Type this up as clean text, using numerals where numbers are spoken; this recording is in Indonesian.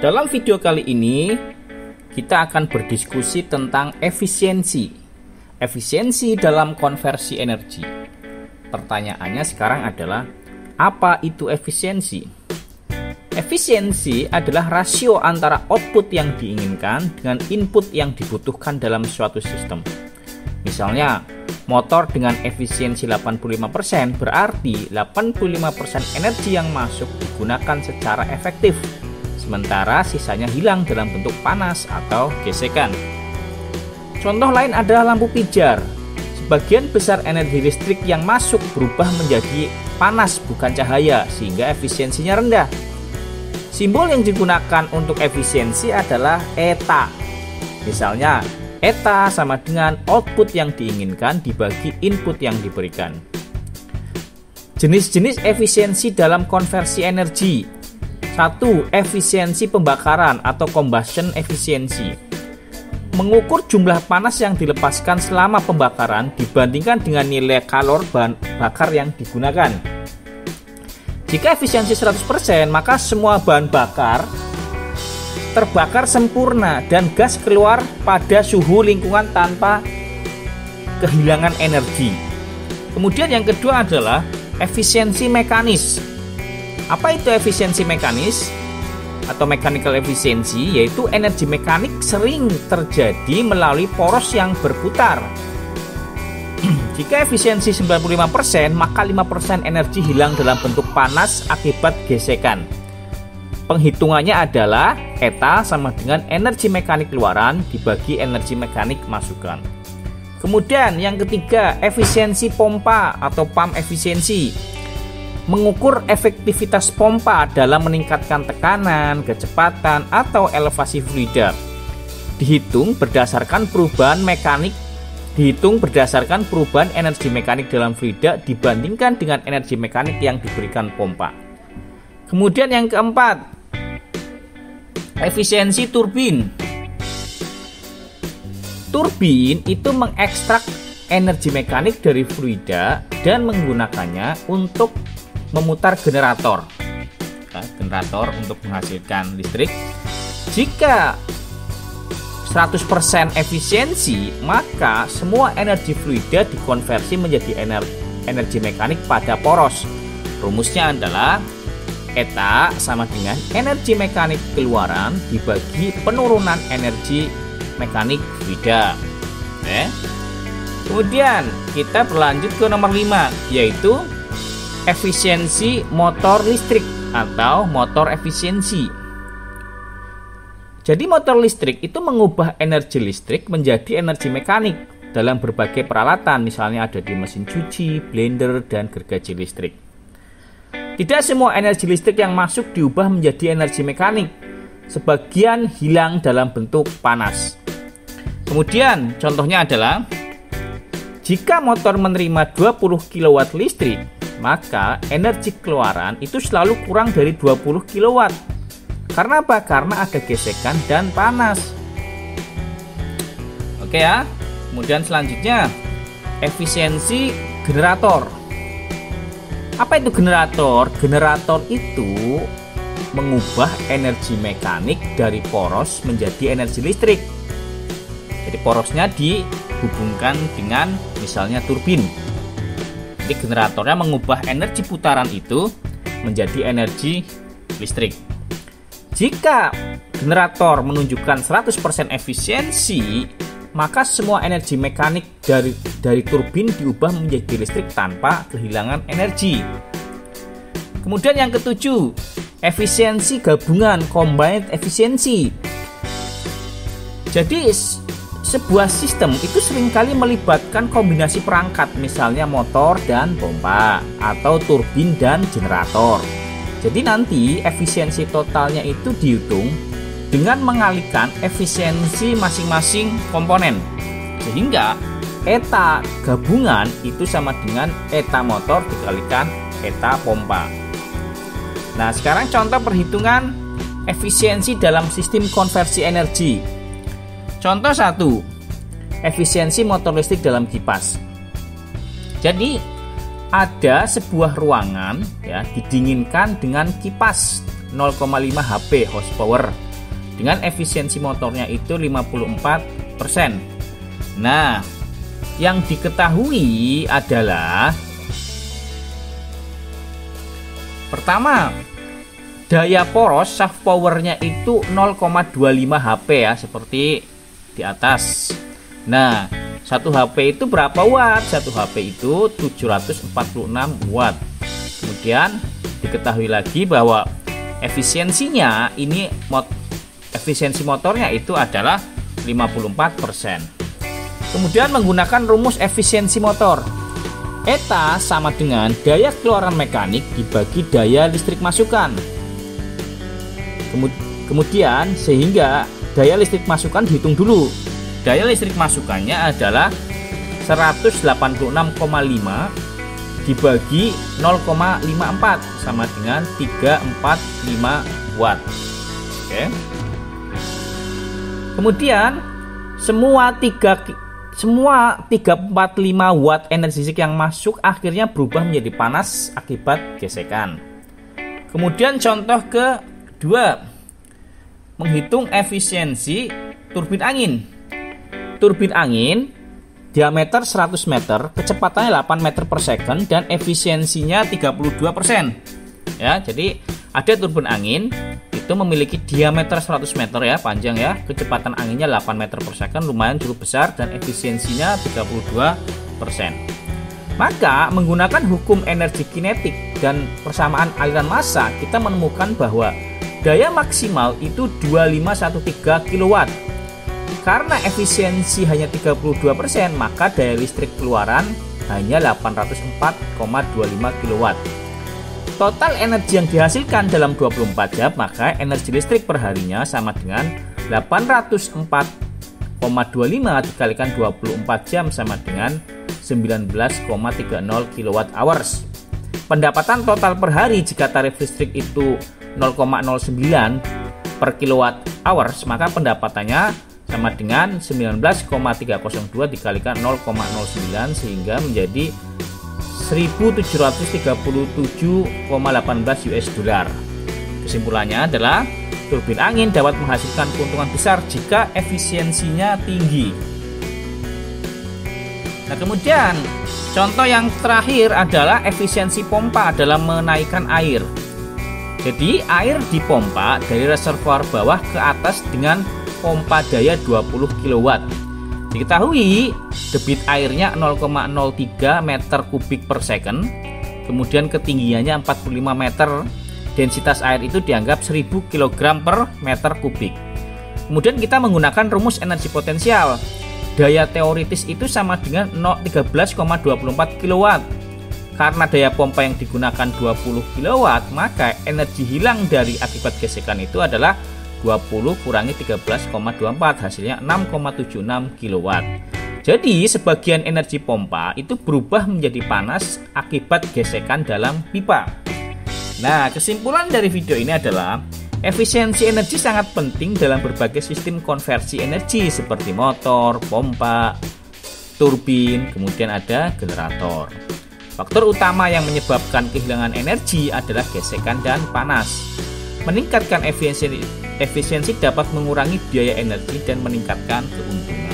Dalam video kali ini kita akan berdiskusi tentang efisiensi dalam konversi energi. Pertanyaannya sekarang adalah, apa itu efisiensi? Efisiensi adalah rasio antara output yang diinginkan dengan input yang dibutuhkan dalam suatu sistem. Misalnya, motor dengan efisiensi 85% berarti 85% energi yang masuk digunakan secara efektif, sementara sisanya hilang dalam bentuk panas atau gesekan. Contoh lain adalah lampu pijar. Sebagian besar energi listrik yang masuk berubah menjadi panas bukan cahaya, sehingga efisiensinya rendah. Simbol yang digunakan untuk efisiensi adalah eta. Misalnya, eta sama dengan output yang diinginkan dibagi input yang diberikan. Jenis-jenis efisiensi dalam konversi energi. 1. Efisiensi pembakaran atau combustion efisiensi. Mengukur jumlah panas yang dilepaskan selama pembakaran dibandingkan dengan nilai kalor bahan bakar yang digunakan. Jika efisiensi 100%, maka semua bahan bakar terbakar sempurna dan gas keluar pada suhu lingkungan tanpa kehilangan energi. Kemudian yang kedua adalah efisiensi mekanis. Apa itu efisiensi mekanis atau mechanical efficiency? Yaitu energi mekanik sering terjadi melalui poros yang berputar. Jika efisiensi 95%, maka 5% energi hilang dalam bentuk panas akibat gesekan. Penghitungannya adalah eta sama dengan energi mekanik keluaran dibagi energi mekanik masukan. Kemudian yang ketiga, efisiensi pompa atau pump efisiensi. Mengukur efektivitas pompa dalam meningkatkan tekanan, kecepatan, atau elevasi fluida. Dihitung berdasarkan perubahan energi mekanik dalam fluida dibandingkan dengan energi mekanik yang diberikan pompa. Kemudian yang keempat, efisiensi turbin. Turbin itu mengekstrak energi mekanik dari fluida dan menggunakannya untuk memutar generator. Generator untuk menghasilkan listrik. Jika 100% efisiensi, maka semua energi fluida dikonversi menjadi energi mekanik pada poros. Rumusnya adalah eta sama dengan energi mekanik keluaran dibagi penurunan energi mekanik fluida. Kemudian kita berlanjut ke nomor 5, yaitu efisiensi motor listrik atau motor efisiensi. Jadi motor listrik itu mengubah energi listrik menjadi energi mekanik dalam berbagai peralatan, misalnya ada di mesin cuci, blender, dan gergaji listrik. Tidak semua energi listrik yang masuk diubah menjadi energi mekanik. Sebagian hilang dalam bentuk panas. Kemudian contohnya adalah, jika motor menerima 20 kW listrik, maka energi keluaran itu selalu kurang dari 20 kW. Karena apa? Karena ada gesekan dan panas. Oke ya. Kemudian selanjutnya, efisiensi generator. Apa itu generator? Generator itu mengubah energi mekanik dari poros menjadi energi listrik. Jadi porosnya dihubungkan dengan misalnya turbin. Jadi generatornya mengubah energi putaran itu menjadi energi listrik. Jika generator menunjukkan 100% efisiensi, maka semua energi mekanik dari turbin diubah menjadi listrik tanpa kehilangan energi. Kemudian yang ketujuh, efisiensi gabungan, combined efficiency. Jadi sebuah sistem itu seringkali melibatkan kombinasi perangkat, misalnya motor dan pompa, atau turbin dan generator. Jadi nanti efisiensi totalnya itu dihitung dengan mengalihkan efisiensi masing-masing komponen. Sehingga eta gabungan itu sama dengan eta motor dikalikan eta pompa. Nah, sekarang contoh perhitungan efisiensi dalam sistem konversi energi. Contoh 1, efisiensi motor listrik dalam kipas. Jadi ada sebuah ruangan ya didinginkan dengan kipas 0,5 HP horsepower dengan efisiensi motornya itu 54%. Nah, yang diketahui adalah pertama, daya poros shaft powernya itu 0,25 HP ya, seperti di atas. Nah, 1 HP itu berapa watt? 1 HP itu 746 watt. Kemudian diketahui lagi bahwa efisiensinya ini efisiensi motornya itu adalah 54%. Kemudian menggunakan rumus efisiensi motor. ETA sama dengan daya keluaran mekanik dibagi daya listrik masukan. Kemudian sehingga daya listrik masukan dihitung dulu. Daya listrik masukannya adalah 186,5 dibagi 0,54 sama dengan 345 watt. Oke. Kemudian semua 345 watt energi listrik yang masuk akhirnya berubah menjadi panas akibat gesekan. Kemudian contoh kedua, menghitung efisiensi turbin angin. Turbin angin diameter 100 meter, kecepatannya 8 meter per second dan efisiensinya 32%. Ya, jadi ada turbin angin itu memiliki diameter 100 meter ya, panjang ya, kecepatan anginnya 8 meter per second, lumayan cukup besar dan efisiensinya 32%. Maka menggunakan hukum energi kinetik dan persamaan aliran massa, kita menemukan bahwa daya maksimal itu 2513 kW. Karena efisiensi hanya 32%, maka daya listrik keluaran hanya 804,25 kW. Total energi yang dihasilkan dalam 24 jam, maka energi listrik perharinya sama dengan 804,25 dikalikan 24 jam sama dengan 19,30 kWh. Pendapatan total per hari jika tarif listrik itu 0,09 per kWh, maka pendapatannya sama dengan 19,302 dikalikan 0,09 sehingga menjadi 1.737,18 US dollar. Kesimpulannya adalah turbin angin dapat menghasilkan keuntungan besar jika efisiensinya tinggi. Nah, kemudian contoh yang terakhir adalah efisiensi pompa dalam menaikkan air. Jadi air dipompa dari reservoir bawah ke atas dengan pompa daya 20 kW. Diketahui debit airnya 0,03 meter kubik per second, kemudian ketinggiannya 45 meter, densitas air itu dianggap 1000 kg per meter kubik. Kemudian kita menggunakan rumus energi potensial. Daya teoritis itu sama dengan 13,24 kW. Karena daya pompa yang digunakan 20 kW, maka energi hilang dari akibat gesekan itu adalah 20 kurangi 13,24, hasilnya 6,76 kW. Jadi sebagian energi pompa itu berubah menjadi panas akibat gesekan dalam pipa. Nah, kesimpulan dari video ini adalah efisiensi energi sangat penting dalam berbagai sistem konversi energi seperti motor, pompa, turbin, kemudian ada generator. Faktor utama yang menyebabkan kehilangan energi adalah gesekan dan panas. Meningkatkan efisiensi dapat mengurangi biaya energi dan meningkatkan keuntungan.